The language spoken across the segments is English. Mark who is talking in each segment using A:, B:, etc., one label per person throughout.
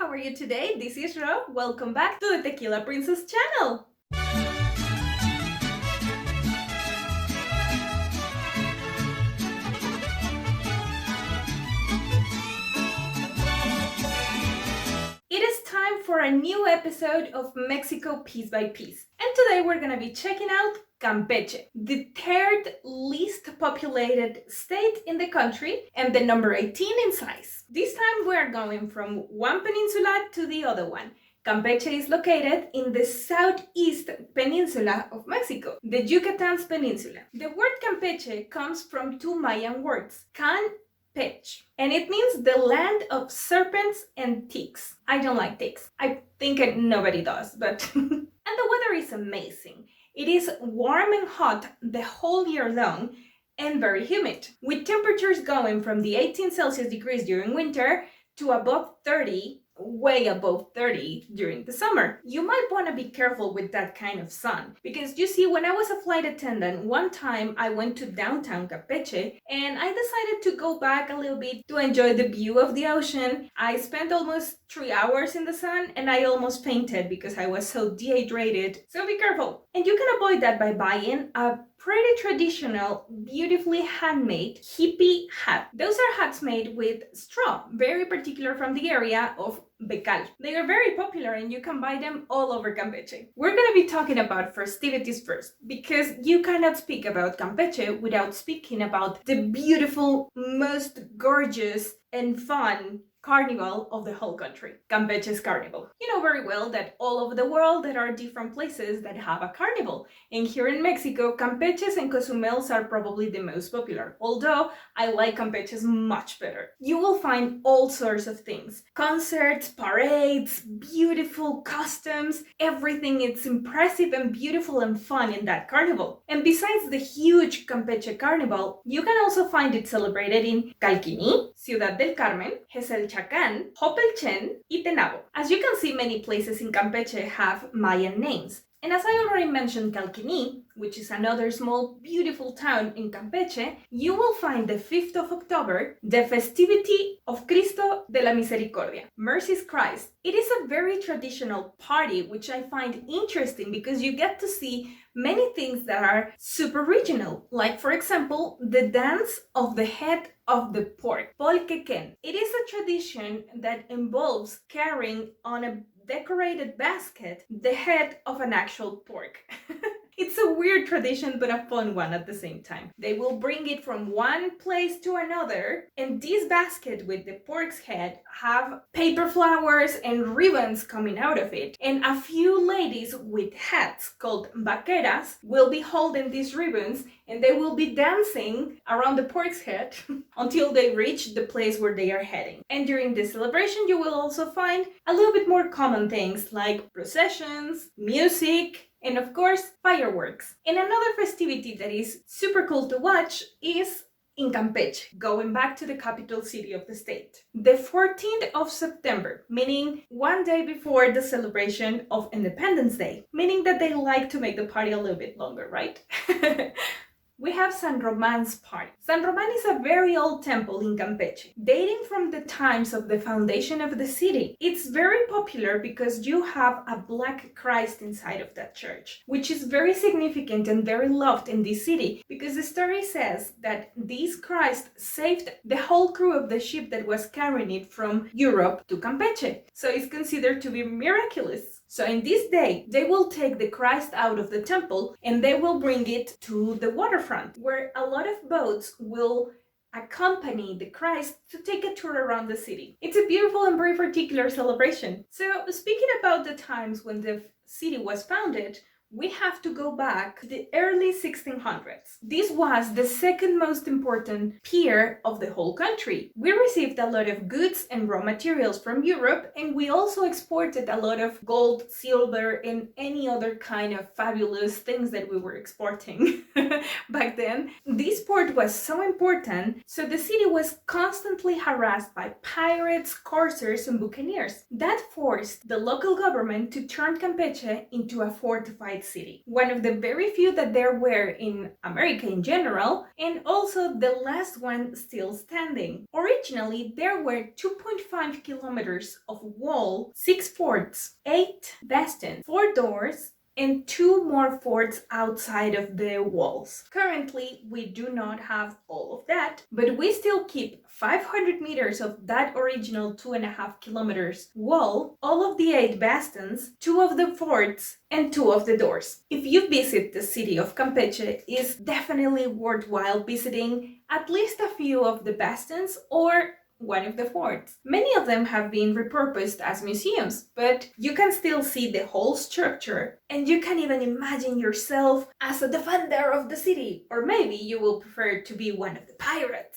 A: how are you today? This is Ro. Welcome back to the Tequila Princess channel. It is time for a new episode of Mexico Piece by Piece. And today we're going to be checking out Campeche, the third least populated state in the country and the number 18 in size. This time we're going from one peninsula to the other one. Campeche is located in the southeast peninsula of Mexico, the Yucatan's Peninsula. The word Campeche comes from two Mayan words, can Pech, and it means the land of serpents and ticks. I don't like ticks. I think nobody does, but... And the weather is amazing. It is warm and hot the whole year long and very humid, with temperatures going from the 18 Celsius degrees during winter to above 30, way above 30 during the summer. You might want to be careful with that kind of sun, because you see, when I was a flight attendant, one time I went to downtown Campeche and I decided to go back a little bit to enjoy the view of the ocean. I spent almost 3 hours in the sun and I almost fainted because I was so dehydrated. So be careful. And you can avoid that by buying a pretty traditional, beautifully handmade hippie hat. Those are hats made with straw, very particular from the area of Becal. They are very popular and you can buy them all over Campeche. We're going to be talking about festivities first, because you cannot speak about Campeche without speaking about the beautiful, most gorgeous and fun carnival of the whole country, Campeche's Carnival. You know very well that all over the world there are different places that have a carnival, and here in Mexico, Campeche's and Cozumels are probably the most popular, although I like Campeche's much better. You will find all sorts of things, concerts, parades, beautiful costumes, everything. It's impressive and beautiful and fun in that carnival. And besides the huge Campeche Carnival, you can also find it celebrated in Calquini, Ciudad del Carmen, Chacán, Hopelchen, y Tenabo. As you can see, many places in Campeche have Mayan names. And as I already mentioned, Calquini, which is another small, beautiful town in Campeche, you will find the 5th of October, the festivity of Cristo de la Misericordia, Mercy's Christ. It is a very traditional party, which I find interesting because you get to see many things that are super regional, like, for example, the dance of the head of the pork, Polquequén. It is a tradition that involves carrying on a decorated basket the head of an actual pork. It's a weird tradition, but a fun one at the same time. They will bring it from one place to another, and this basket with the pork's head have paper flowers and ribbons coming out of it. And a few ladies with hats called vaqueras will be holding these ribbons, and they will be dancing around the pork's head until they reach the place where they are heading. And during the celebration, you will also find a little bit more common things like processions, music, and of course, fireworks. And another festivity that is super cool to watch is in Campeche, going back to the capital city of the state. The 14th of September, meaning one day before the celebration of Independence Day, meaning that they like to make the party a little bit longer, right? We have San Roman's party. San Roman is a very old temple in Campeche, dating from the times of the foundation of the city. It's very popular because you have a black Christ inside of that church, which is very significant and very loved in this city, because the story says that this Christ saved the whole crew of the ship that was carrying it from Europe to Campeche. So it's considered to be miraculous. So in this day, they will take the Christ out of the temple and they will bring it to the waterfront, where a lot of boats will accompany the Christ to take a tour around the city. It's a beautiful and very particular celebration. So speaking about the times when the city was founded, we have to go back to the early 1600s. This was the second most important pier of the whole country. We received a lot of goods and raw materials from Europe, and we also exported a lot of gold, silver, and any other kind of fabulous things that we were exporting back then. This port was so important, so the city was constantly harassed by pirates, corsairs, and buccaneers. That forced the local government to turn Campeche into a fortified fortified city, one of the very few that there were in America in general, and also the last one still standing. Originally, there were 2.5 kilometers of wall, 6 forts, 8 bastions, 4 doors, and 2 more forts outside of the walls. Currently, we do not have all of that, but we still keep 500 meters of that original 2.5 kilometers wall, all of the 8 bastions, 2 of the forts, and 2 of the doors. If you visit the city of Campeche, it's definitely worthwhile visiting at least a few of the bastions or one of the forts. Many of them have been repurposed as museums, but you can still see the whole structure, and you can even imagine yourself as a defender of the city, or maybe you will prefer to be one of the pirates.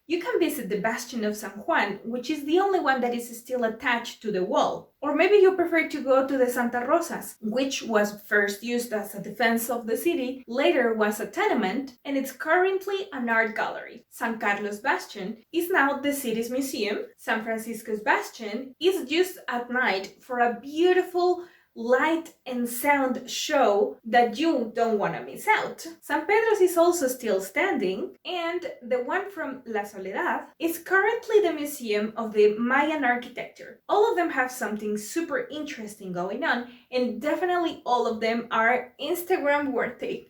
A: You can visit the Bastion of San Juan, which is the only one that is still attached to the wall. Or maybe you prefer to go to the Santa Rosas, which was first used as a defense of the city, later was a tenement, and it's currently an art gallery. San Carlos Bastion is now the city's museum. San Francisco's Bastion is used at night for a beautiful light and sound show that you don't want to miss out. San Pedro's is also still standing, and the one from La Soledad is currently the museum of the Mayan architecture. All of them have something super interesting going on, and definitely all of them are Instagram worthy.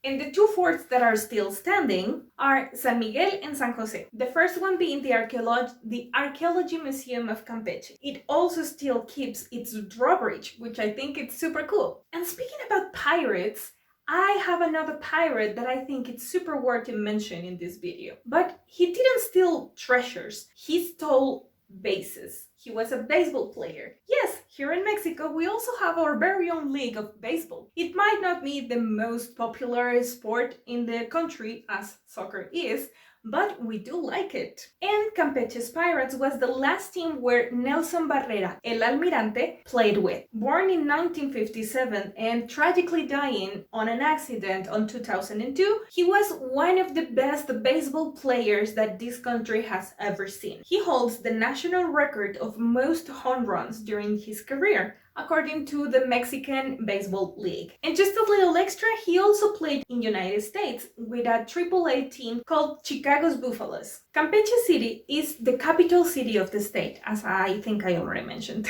A: And the 2 forts that are still standing are San Miguel and San Jose. The first one being the Archaeology Museum of Campeche. It also still keeps its drawbridge, which I think is super cool. And speaking about pirates, I have another pirate that I think it's super worth to mention in this video. But he didn't steal treasures, he stole bases. He was a baseball player. Yes, here in Mexico, we also have our very own league of baseball. It might not be the most popular sport in the country, as soccer is, but we do like it. And Campeche's Pirates was the last team where Nelson Barrera, El Almirante, played with. Born in 1957 and tragically dying on an accident in 2002, he was one of the best baseball players that this country has ever seen. He holds the national record of most home runs during his career, according to the Mexican Baseball League. And just a little extra, he also played in United States with a AAA team called Chicago's Buffaloes. Campeche City is the capital city of the state, as I think I already mentioned.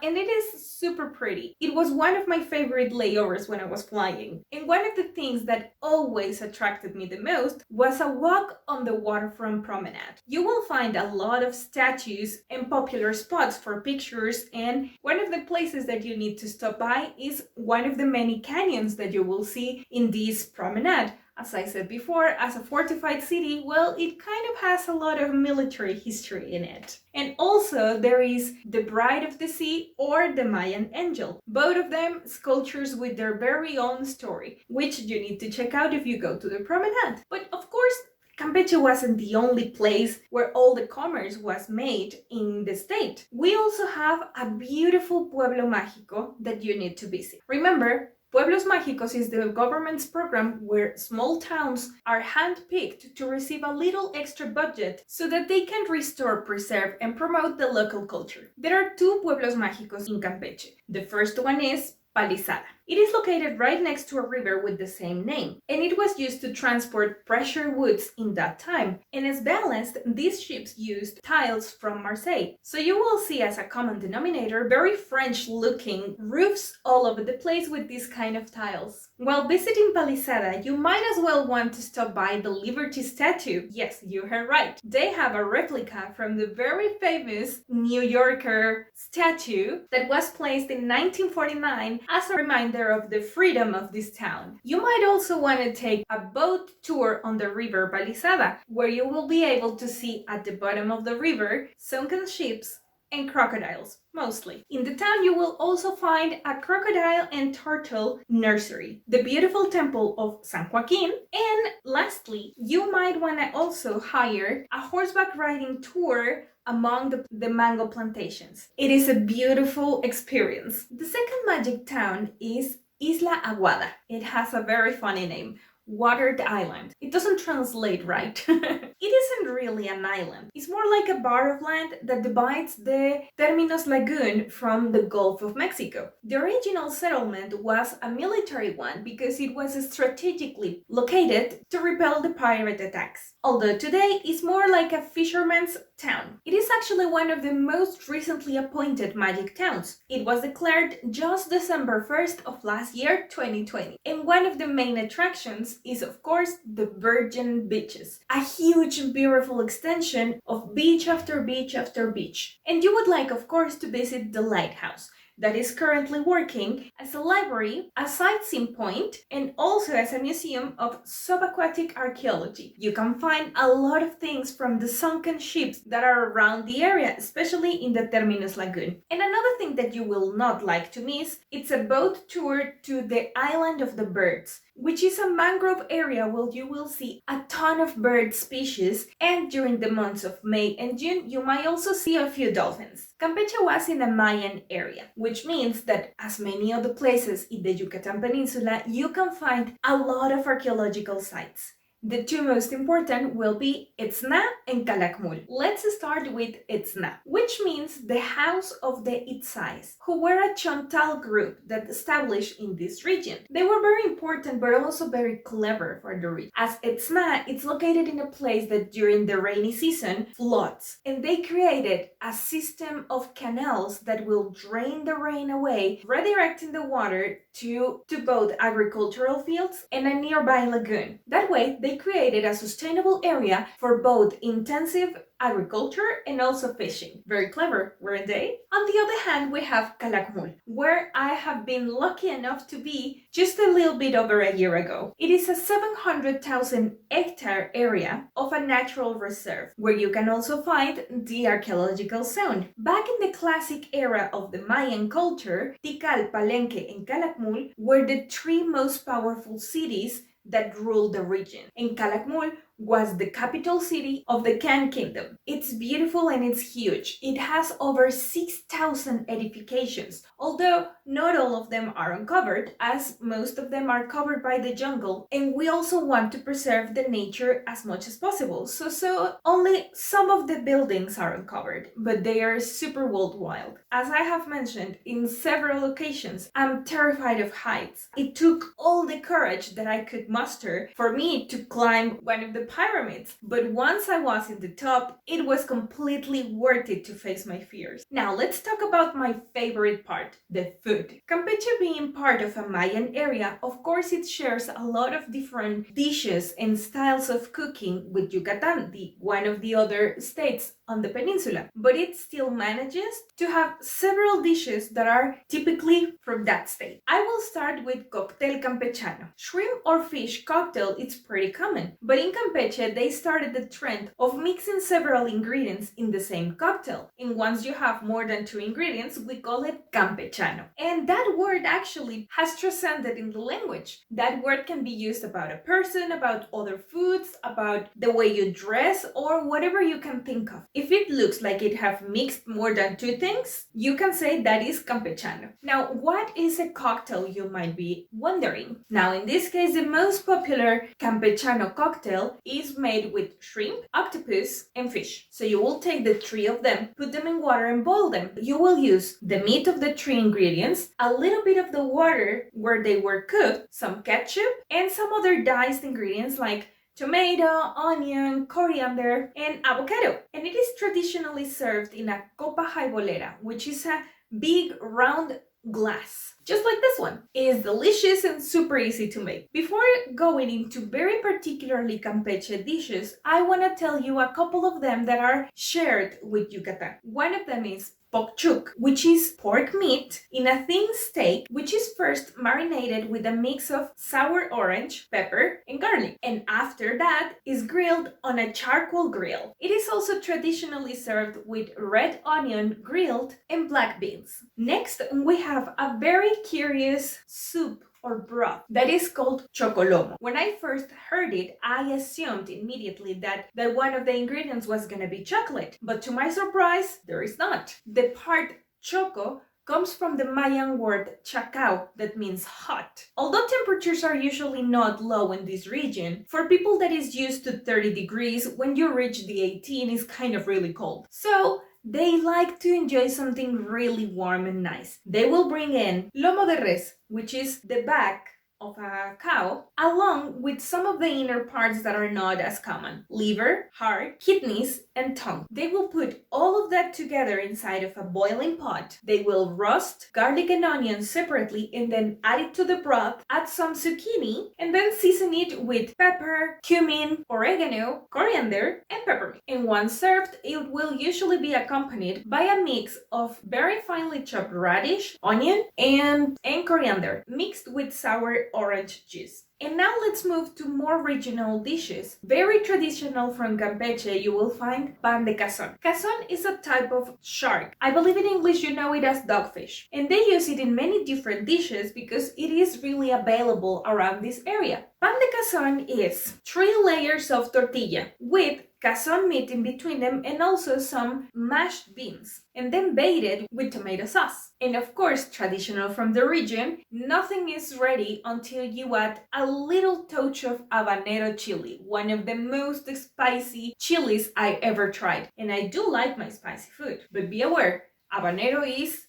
A: And it is super pretty. It was one of my favorite layovers when I was flying. And one of the things that always attracted me the most was a walk on the waterfront promenade. You will find a lot of statues and popular spots for pictures, and one of the places that you need to stop by is one of the many canyons that you will see in this promenade. As I said before, as a fortified city, well, it kind of has a lot of military history in it. And also there is the Bride of the Sea or the Mayan Angel. Both of them sculptures with their very own story, which you need to check out if you go to the promenade. But of course, Campeche wasn't the only place where all the commerce was made in the state. We also have a beautiful Pueblo Mágico that you need to visit. Remember, Pueblos Mágicos is the government's program where small towns are handpicked to receive a little extra budget so that they can restore, preserve, and promote the local culture. There are 2 Pueblos Mágicos in Campeche. The first one is Palizada. It is located right next to a river with the same name, and it was used to transport pressure woods in that time. And as ballast, these ships used tiles from Marseille. So you will see as a common denominator very French-looking roofs all over the place with these kind of tiles. While visiting Palizada, you might as well want to stop by the Liberty statue. Yes, you heard right. They have a replica from the very famous New Yorker statue that was placed in 1949 as a reminder of the freedom of this town. You might also want to take a boat tour on the river Palizada, where you will be able to see at the bottom of the river sunken ships and crocodiles, mostly. In the town you will also find a crocodile and turtle nursery, the beautiful temple of San Joaquin, and lastly, you might want to also hire a horseback riding tour among the mango plantations. It is a beautiful experience. The second magic town is Isla Aguada. It has a very funny name, Watered Island. It doesn't translate right. It is isn't really an island. It's more like a bar of land that divides the Terminus Lagoon from the Gulf of Mexico. The original settlement was a military one because it was strategically located to repel the pirate attacks, although today it's more like a fisherman's town. It is actually one of the most recently appointed magic towns. It was declared just December 1st of last year, 2020. And one of the main attractions is, of course, the Virgin Beaches, a huge and beautiful extension of beach after beach after beach. And you would like, of course, to visit the lighthouse that is currently working as a library, a sightseeing point, and also as a museum of subaquatic archaeology. You can find a lot of things from the sunken ships that are around the area, especially in the Terminus Lagoon. And another thing that you will not like to miss, it's a boat tour to the Island of the Birds, which is a mangrove area where you will see a ton of bird species, and during the months of May and June you might also see a few dolphins. Campeche was in a Mayan area, which means that, as many other places in the Yucatan Peninsula, you can find a lot of archaeological sites. The two most important will be Etzna and Calakmul. Let's start with Etzna, which means the house of the Itzais, who were a Chontal group that established in this region. They were very important but also very clever for the region. As Etzna, it's located in a place that during the rainy season floods, and they created a system of canals that will drain the rain away, redirecting the water to both agricultural fields and a nearby lagoon. That way, they created a sustainable area for both intensive agriculture and also fishing. Very clever, weren't they? On the other hand, we have Calakmul, where I have been lucky enough to be just a little bit over a year ago. It is a 700,000 hectare area of a natural reserve, where you can also find the archaeological zone. Back in the classic era of the Mayan culture, Tikal, Palenque, and Calakmul were the three most powerful cities that ruled the region, and Calakmul was the capital city of the Can Kingdom. It's beautiful and it's huge. It has over 6,000 edifications, although not all of them are uncovered, as most of them are covered by the jungle, and we also want to preserve the nature as much as possible. So only some of the buildings are uncovered, but they are super wild. As I have mentioned in several occasions, I'm terrified of heights. It took all the courage that I could muster for me to climb one of the pyramids, but once I was in the top, it was completely worth it to face my fears. Now let's talk about my favorite part, the food. Campeche being part of a Mayan area, of course it shares a lot of different dishes and styles of cooking with Yucatan, one of the other states on the peninsula, but it still manages to have several dishes that are typically from that state. I will start with cocktail campechano. Shrimp or fish cocktail is pretty common, but in Campeche they started the trend of mixing several ingredients in the same cocktail, and once you have more than 2 ingredients we call it campechano. And that word actually has transcended in the language. That word can be used about a person, about other foods, about the way you dress, or whatever you can think of. If it looks like it have mixed more than 2 things, you can say that is campechano. Now, what is a cocktail, you might be wondering? Now, in this case, the most popular campechano cocktail is made with shrimp, octopus, and fish. So you will take the 3 of them, put them in water and boil them. You will use the meat of the 3 ingredients, a little bit of the water where they were cooked, some ketchup, and some other diced ingredients like tomato, onion, coriander, and avocado. And it is traditionally served in a copa jaibolera, which is a big round glass, just like this one. It is delicious and super easy to make. Before going into very particularly Campeche dishes, I want to tell you a couple of them that are shared with Yucatan. One of them is pokchuk, which is pork meat in a thin steak, which is first marinated with a mix of sour orange, pepper, and garlic, and after that is grilled on a charcoal grill. It is also traditionally served with red onion grilled and black beans. Next, we have a very curious soup or broth that is called chocolomo. When I first heard it, I assumed immediately that one of the ingredients was gonna be chocolate, but to my surprise, there is not. The part choco comes from the Mayan word chacao, that means hot. Although temperatures are usually not low in this region, for people that is used to 30 degrees, when you reach the 18 is kind of really cold. So they like to enjoy something really warm and nice. They will bring in lomo de res, which is the back of a cow, along with some of the inner parts that are not as common: liver, heart, kidneys, and tongue. They will put all of that together inside of a boiling pot. They will roast garlic and onions separately and then add it to the broth, add some zucchini, and then season it with pepper, cumin, oregano, coriander, and peppermint. And once served, it will usually be accompanied by a mix of very finely chopped radish, onion, and coriander, mixed with sour orange juice. And now let's move to more regional dishes. Very traditional from Campeche, you will find pan de cazón. Cazón is a type of shark. I believe in English you know it as dogfish. And they use it in many different dishes because it is really available around this area. Pan de cazón is 3 layers of tortilla with cazón meat in between them and also some mashed beans, and then baited with tomato sauce. And of course, traditional from the region, nothing is ready until you add a little touch of habanero chili, one of the most spicy chilies I ever tried. And I do like my spicy food, but be aware, habanero is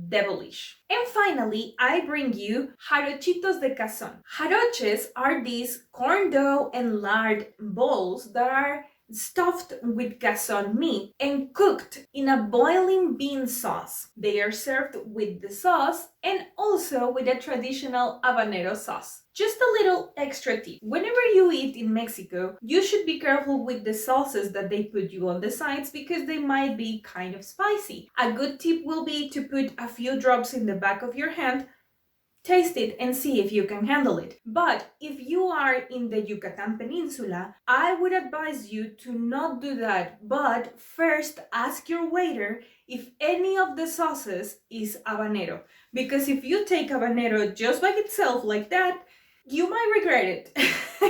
A: devilish. And finally, I bring you jarochitos de cazón. Jaroches are these corn dough and lard balls that are stuffed with cazón meat and cooked in a boiling bean sauce. They are served with the sauce and also with a traditional habanero sauce. Just a little extra tip. Whenever you eat in Mexico, you should be careful with the sauces that they put you on the sides because they might be kind of spicy. A good tip will be to put a few drops in the back of your hand, taste it and see if you can handle it. But if you are in the Yucatan Peninsula, I would advise you to not do that, but first ask your waiter if any of the sauces is habanero. Because if you take habanero just by itself like that, you might regret it.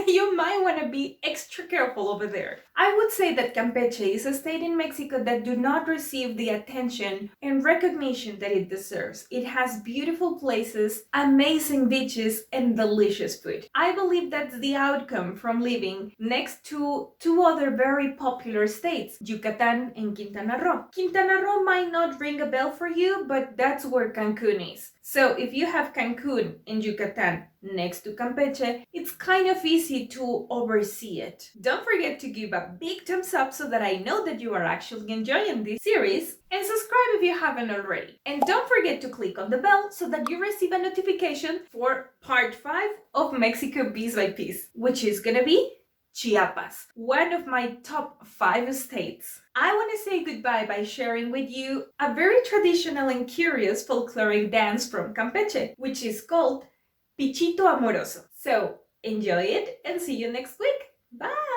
A: You might want to be extra careful over there. I would say that Campeche is a state in Mexico that do not receive the attention and recognition that it deserves. It has beautiful places, amazing beaches, and delicious food. I believe that's the outcome from living next to 2 other very popular states, Yucatan and Quintana Roo. Quintana Roo might not ring a bell for you, but that's where Cancun is. So if you have Cancun and Yucatan next to Campeche, it's kind of easy to oversee it. Don't forget to give a big thumbs up so that I know that you are actually enjoying this series, and subscribe if you haven't already. And don't forget to click on the bell so that you receive a notification for part 5 of Mexico Piece by Piece, which is gonna be Chiapas, one of my top 5 states. I want to say goodbye by sharing with you a very traditional and curious folkloric dance from Campeche, which is called Pichito Amoroso. So enjoy it and see you next week. Bye!